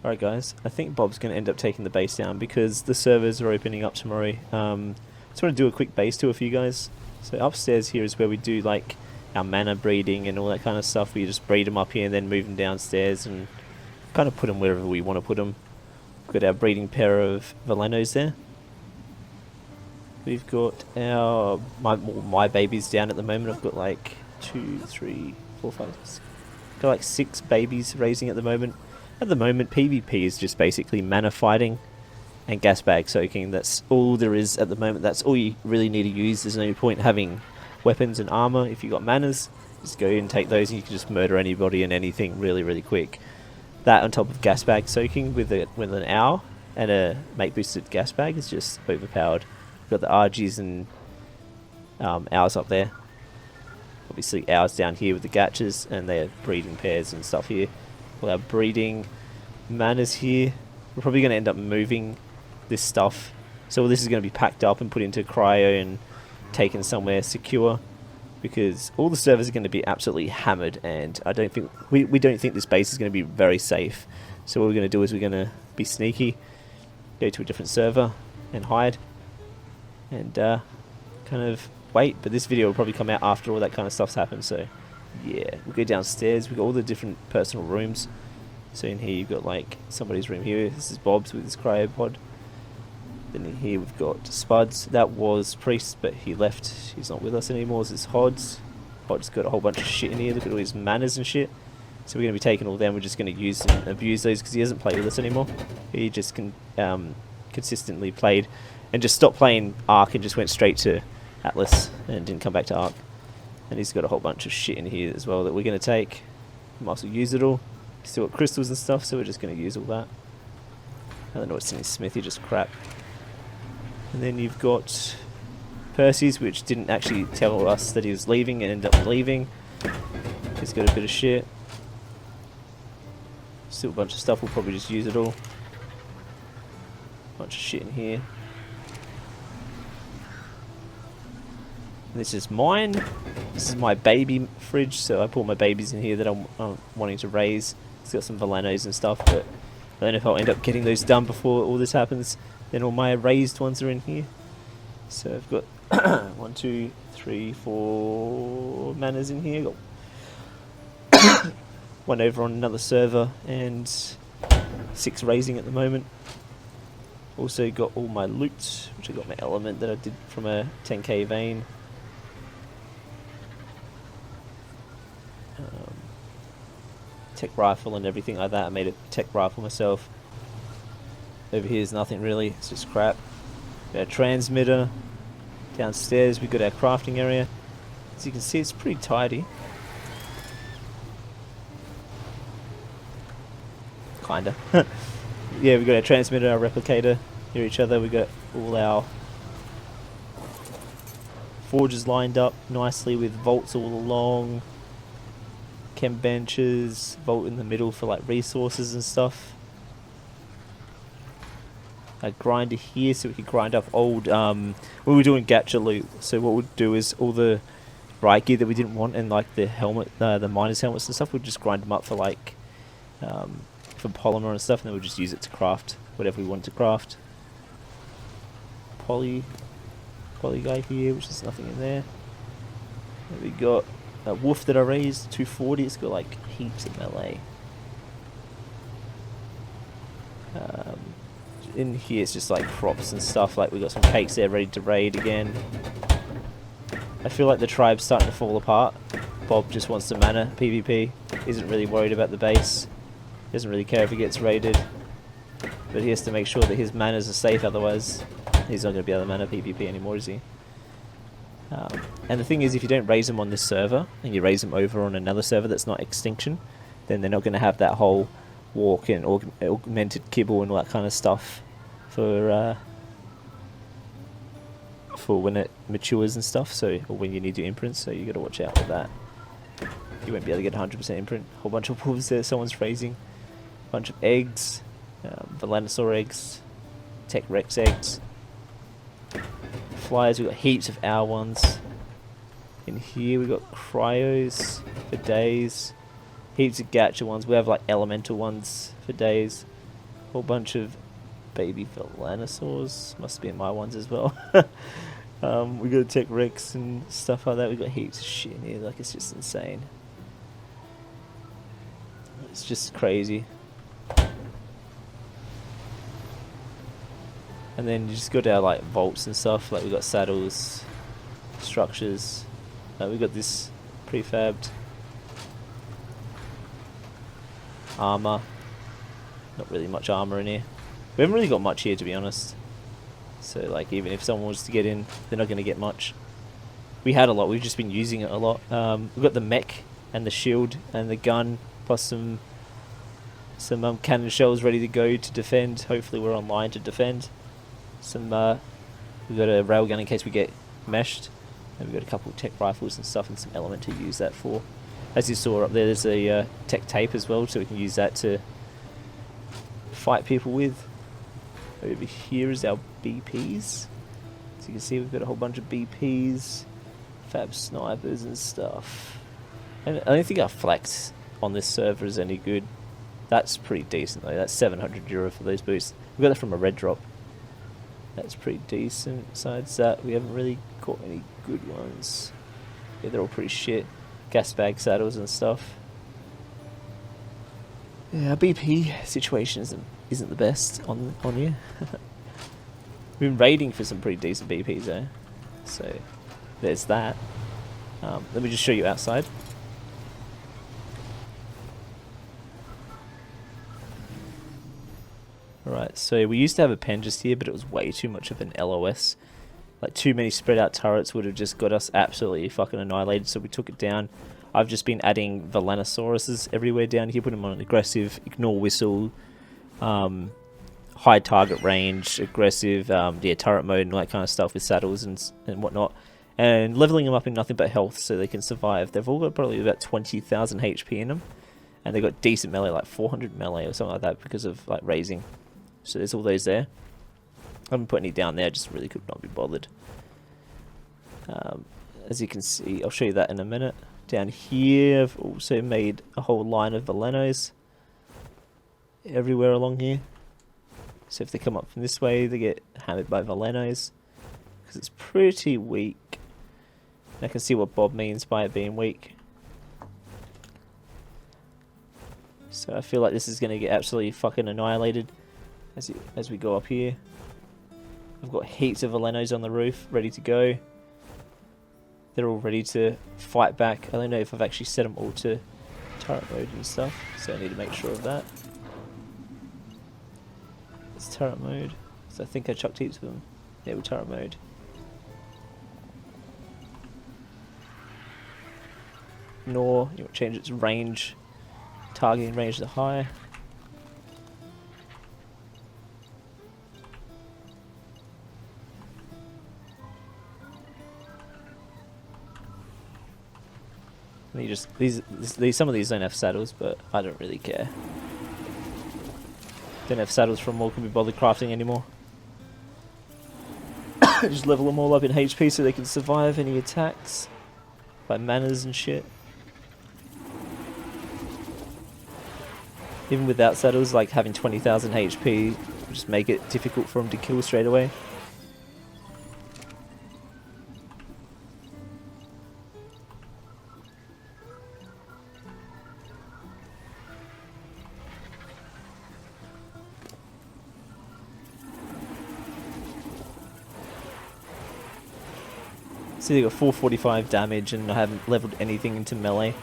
Alright guys, I think Bob's going to end up taking the base down because the servers are opening up tomorrow. Just want to do a quick base tour for you guys. So upstairs here is where we do like our mana breeding and all that kind of stuff. We just breed them up here and then move them downstairs and kind of put them wherever we want to put them. We've got our breeding pair of Velenos there. We've got our my babies down at the moment. I've got like 2, 3, 4, 5, 6. Got like 6 babies raising at the moment. At the moment, PvP is just basically mana fighting and gas bag soaking. That's all there is at the moment. That's all you really need to use. There's no point having weapons and armor. If you've got manas, just go and take those and you can just murder anybody and anything really, really quick. That on top of gas bag soaking with an owl and a mate boosted gas bag is just overpowered. We've got the RGs and owls up there. Obviously owls down here with the gatchas and their breeding pairs and stuff here. All our breeding manas here. We're probably going to end up moving this stuff. So all this is going to be packed up and put into cryo and taken somewhere secure. Because all the servers are going to be absolutely hammered and I don't think we don't think this base is going to be very safe. So what we're going to do is we're going to be sneaky, go to a different server and hide. And kind of wait, but this video will probably come out after all that kind of stuff's happened, so yeah. We'll go downstairs, we've got all the different personal rooms. So in here you've got like somebody's room here, this is Bob's with his cryopod. Then in here we've got Spuds, that was Priest, but he left, he's not with us anymore. This is Hod's. Hod's got a whole bunch of shit in here, look at all his manners and shit. So we're going to be taking all them, we're just going to use and abuse those because he doesn't play with us anymore. He just consistently played and just stopped playing ARK and just went straight to Atlas and didn't come back to ARK. And he's got a whole bunch of shit in here as well that we're going to take. We might also use it all. Still got crystals and stuff, so we're just going to use all that. I don't know what's in his smithy, just crap. And then you've got Percy's, which didn't actually tell us that he was leaving and ended up leaving. He's got a bit of shit. Still a bunch of stuff, we'll probably just use it all. Bunch of shit in here. This is mine. This is my baby fridge, so I put my babies in here that I'm wanting to raise. It's got some Velenos and stuff, but I don't know if I'll end up getting those done before all this happens. Then all my raised ones are in here. So I've got 1, 2, 3, 4 manas in here. Got one over on another server and 6 raising at the moment. Also got all my loot, which I got my element that I did from a 10k vein. Tech rifle and everything like that. I made a tech rifle myself. Over here is nothing really, it's just crap. Got a transmitter. Downstairs we've got our crafting area. As you can see, it's pretty tidy. Kinda. Yeah, we've got our transmitter, our replicator near each other. We've got all our forges lined up nicely with vaults all along. Chem benches, vault in the middle for like resources and stuff. A grinder here so we can grind up old, we were doing gacha loot, so what we'd do is all the riot gear that we didn't want and like the helmet, the miners helmets and stuff, we'd just grind them up for like, for polymer and stuff, and then we'd just use it to craft whatever we wanted to craft. Poly guy here, which is nothing in there. Then we got a wolf that I raised, 240, it's got like heaps of melee. In here it's just like props and stuff, like we got some cakes there ready to raid again. I feel like the tribe's starting to fall apart. Bob just wants to mana PvP, isn't really worried about the base, doesn't really care if he gets raided, but he has to make sure that his manas are safe, otherwise he's not going to be able to mana PvP anymore, is he? And the thing is, if you don't raise them on this server and you raise them over on another server that's not extinction, then they're not going to have that whole walk and augmented kibble and all that kind of stuff for when it matures and stuff. So, or when you need your imprints, so you got to watch out with that. You won't be able to get 100% imprint. Whole bunch of wolves there. Someone's raising. Bunch of eggs, Velenosaur eggs, Tech Rex eggs. Flyers, we've got heaps of our ones. In here we've got cryos for days. Heaps of gacha ones. We have like elemental ones for days. Whole bunch of baby Velanosaurs. Must be in my ones as well. We got Tech Rex and stuff like that. We got heaps of shit in here. Like, it's just insane. It's just crazy. And then you just got our like vaults and stuff. Like we got saddles, structures. We got this prefabbed armor. Not really much armor in here. We haven't really got much here, to be honest. So like, even if someone was to get in, they're not going to get much. We had a lot. We've just been using it a lot. We've got the mech and the shield and the gun, plus some cannon shells ready to go to defend. Hopefully, we're online to defend. We've got a railgun in case we get meshed, and we've got a couple of tech rifles and stuff, and some element to use that for. As you saw up there, there's a tech tape as well, so we can use that to fight people with. Over here is our BPs. So you can see we've got a whole bunch of BPs, fab snipers and stuff. And I don't think our flex on this server is any good. That's pretty decent though. That's 700 euro for those boosts. We got that from a red drop. That's pretty decent. Besides that, we haven't really got any good ones. Yeah, they're all pretty shit. Gas bag saddles and stuff. Yeah, our BP situation isn't the best on here. We've been raiding for some pretty decent BPs though. So there's that. Let me just show you outside. Alright, so we used to have a pen just here, but it was way too much of an LOS. Like, too many spread out turrets would have just got us absolutely fucking annihilated, so we took it down. I've just been adding Velanosauruses everywhere down here, putting them on aggressive, ignore whistle, high target range, aggressive, turret mode and all that kind of stuff with saddles and whatnot. And leveling them up in nothing but health so they can survive. They've all got probably about 20,000 HP in them. And they've got decent melee, like 400 melee or something like that because of like raising. So there's all those there. I haven't put any down there, just really could not be bothered. As you can see, I'll show you that in a minute. Down here, I've also made a whole line of Velanos everywhere along here. So if they come up from this way, they get hammered by Velanos because it's pretty weak. And I can see what Bob means by it being weak. So I feel like this is going to get absolutely fucking annihilated as we go up here. I've got heaps of Velanos on the roof ready to go. They're all ready to fight back. I don't know if I've actually set them all to turret mode and stuff, so I need to make sure of that. It's turret mode, so I think I chucked heaps of them. Yeah, with turret mode. Nor, you want to change its range, targeting range to high. You just these some of these don't have saddles, but I don't really care. Don't have saddles from all can be bothered crafting anymore. Just level them all up in HP so they can survive any attacks by manners and shit. Even without saddles, like having 20,000 HP will just make it difficult for them to kill straight away. So they got 445 damage and I haven't leveled anything into melee.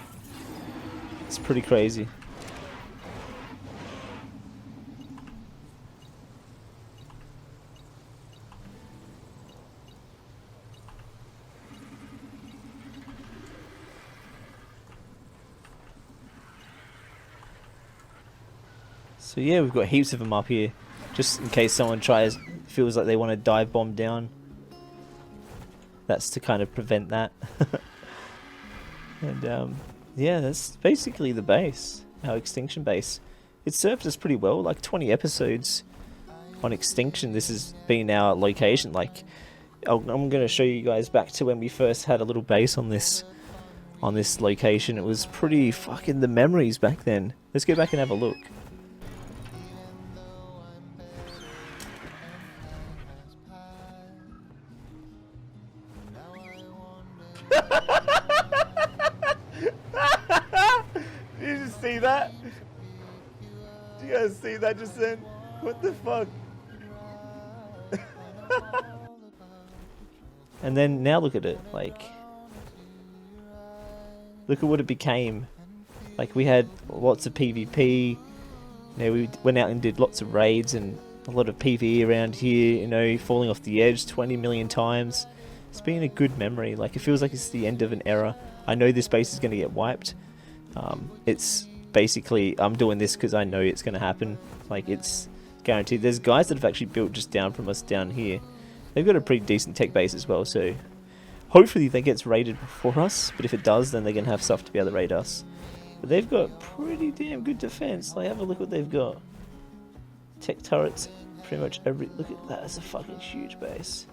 It's pretty crazy. So yeah, we've got heaps of them up here, just in case someone feels like they want to dive bomb down. That's to kind of prevent that. And yeah, that's basically the base, our extinction base. It served us pretty well, like 20 episodes on extinction. This has been our location. Like, I'm going to show you guys back to when we first had a little base on this location. It was pretty fucking the memories back then. Let's go back and have a look. Did you just see that? Did you guys see that just then? What the fuck? And then now look at it, like, look at what it became. Like, we had lots of PvP, you know, we went out and did lots of raids and a lot of PvE around here, you know, falling off the edge 20 million times. It's been a good memory. Like, it feels like it's the end of an era. I know this base is going to get wiped. It's basically, I'm doing this because I know it's going to happen. Like, it's guaranteed. There's guys that have actually built just down from us down here. They've got a pretty decent tech base as well, so hopefully that gets raided before us, but if it does, then they're going to have stuff to be able to raid us. But they've got pretty damn good defense. Like, have a look what they've got. Tech turrets, pretty much every... Look at that, that's a fucking huge base.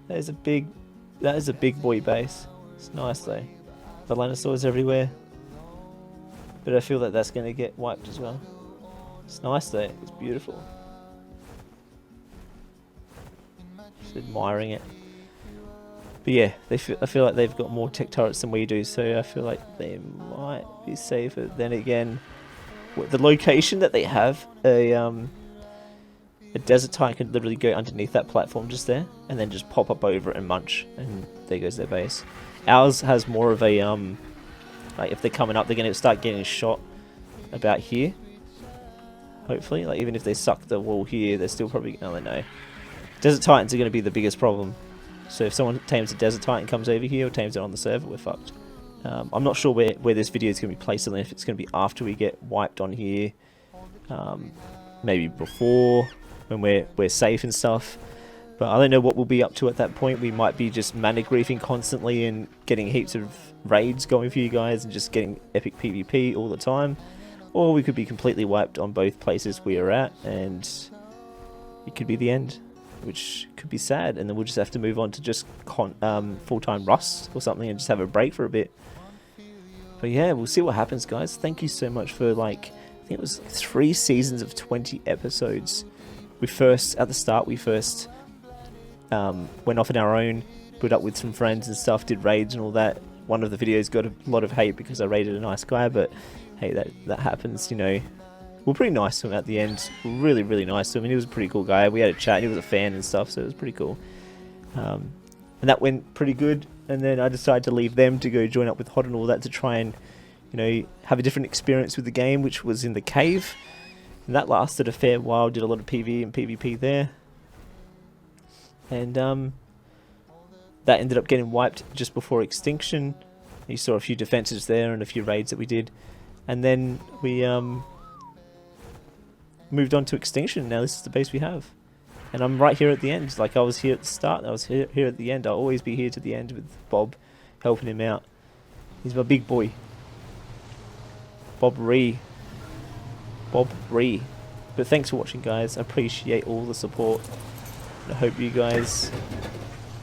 That is a big boy base. It's nice though. The Tyrannosaurs everywhere. But I feel like that's going to get wiped as well. It's nice though, it's beautiful. Just admiring it. But yeah, I feel like they've got more tech turrets than we do, so I feel like they might be safer. Then again, the location that they have, a desert titan could literally go underneath that platform just there, and then just pop up over it and munch, and there goes their base. Ours has more of a, like, if they're coming up, they're going to start getting shot about here. Hopefully, like, even if they suck the wall here, they're still probably, I don't know. Desert titans are going to be the biggest problem. So if someone tames a desert titan, comes over here or tames it on the server, we're fucked. I'm not sure where this video is going to be placed, and if it's going to be after we get wiped on here, maybe before, when we're safe and stuff. But I don't know what we'll be up to at that point. We might be just mana griefing constantly and getting heaps of raids going for you guys and just getting epic PvP all the time. Or we could be completely wiped on both places we are at, and it could be the end, which could be sad, and then we'll just have to move on to just full-time Rust or something and just have a break for a bit. But yeah, we'll see what happens, guys. Thank you so much for, like, I think it was 3 seasons of 20 episodes. At the start, we first went off on our own, put up with some friends and stuff, did raids and all that. One of the videos got a lot of hate because I raided a nice guy, but hey, that happens, you know. We're pretty nice to him at the end. Really, really nice to him. And he was a pretty cool guy. We had a chat. He was a fan and stuff, so it was pretty cool. And that went pretty good. And then I decided to leave them to go join up with Hot and all that to try and, you know, have a different experience with the game, which was in the cave. And that lasted a fair while. Did a lot of PvE and PvP there. And that ended up getting wiped just before extinction. You saw a few defenses there and a few raids that we did. And then we moved on to extinction. Now this is the base we have, and I'm right here at the end. Like, I was here at the start, I was here at the end. I'll always be here to the end with Bob, helping him out. He's my big boy, Bob Ree. But thanks for watching, guys. I appreciate all the support. I hope you guys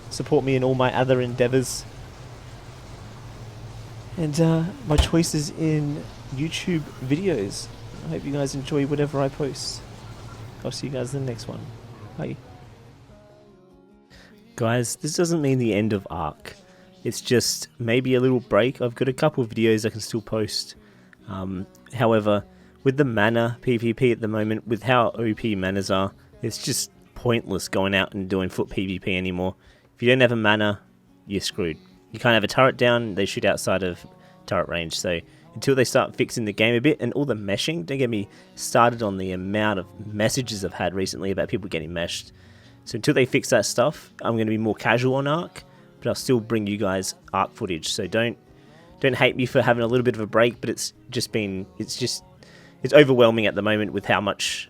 support me in all my other endeavors, and my choices in YouTube videos. I hope you guys enjoy whatever I post. I'll see you guys in the next one. Bye. Guys, this doesn't mean the end of ARK. It's just maybe a little break. I've got a couple of videos I can still post. However, with the mana PvP at the moment, with how OP manas are, it's just pointless going out and doing foot PvP anymore. If you don't have a mana, you're screwed. You can't have a turret down, they shoot outside of turret range, so until they start fixing the game a bit, and all the meshing, don't get me started on the amount of messages I've had recently about people getting meshed. So until they fix that stuff, I'm going to be more casual on ARK, but I'll still bring you guys ARK footage. So don't hate me for having a little bit of a break, but it's overwhelming at the moment with how much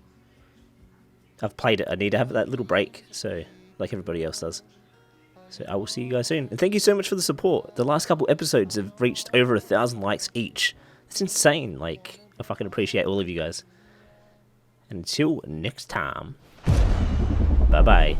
I've played it. I need to have that little break, so like everybody else does. So I will see you guys soon. And thank you so much for the support. The last couple episodes have reached over 1,000 likes each. It's insane. Like, I fucking appreciate all of you guys. And until next time. Bye-bye.